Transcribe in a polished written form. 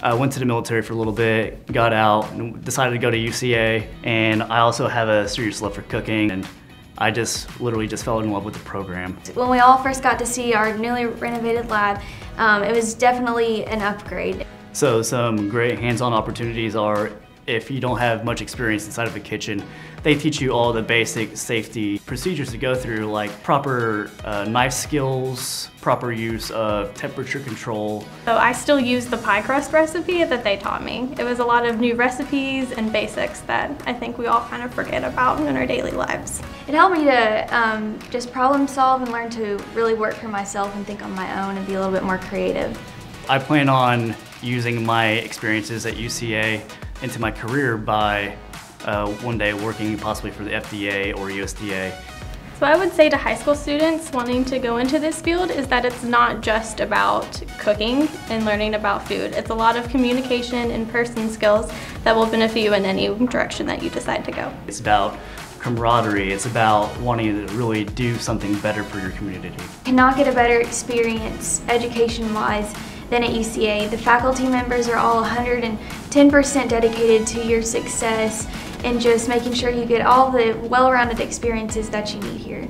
I went to the military for a little bit, got out, and decided to go to UCA, and I also have a serious love for cooking, and I just literally fell in love with the program. When we all first got to see our newly renovated lab, it was definitely an upgrade. So some great hands-on opportunities are, if you don't have much experience inside of a kitchen, they teach you all the basic safety procedures to go through, like proper knife skills, proper use of temperature control. So I still use the pie crust recipe that they taught me. It was a lot of new recipes and basics that I think we all kind of forget about in our daily lives. It helped me to just problem solve and learn to really work for myself and think on my own and be a little bit more creative. I plan on using my experiences at UCA into my career by one day working possibly for the FDA or USDA. So I would say to high school students wanting to go into this field is that it's not just about cooking and learning about food. It's a lot of communication and person skills that will benefit you in any direction that you decide to go. It's about camaraderie. It's about wanting to really do something better for your community. You cannot get a better experience education-wise than at UCA. The faculty members are all 110% dedicated to your success and just making sure you get all the well-rounded experiences that you need here.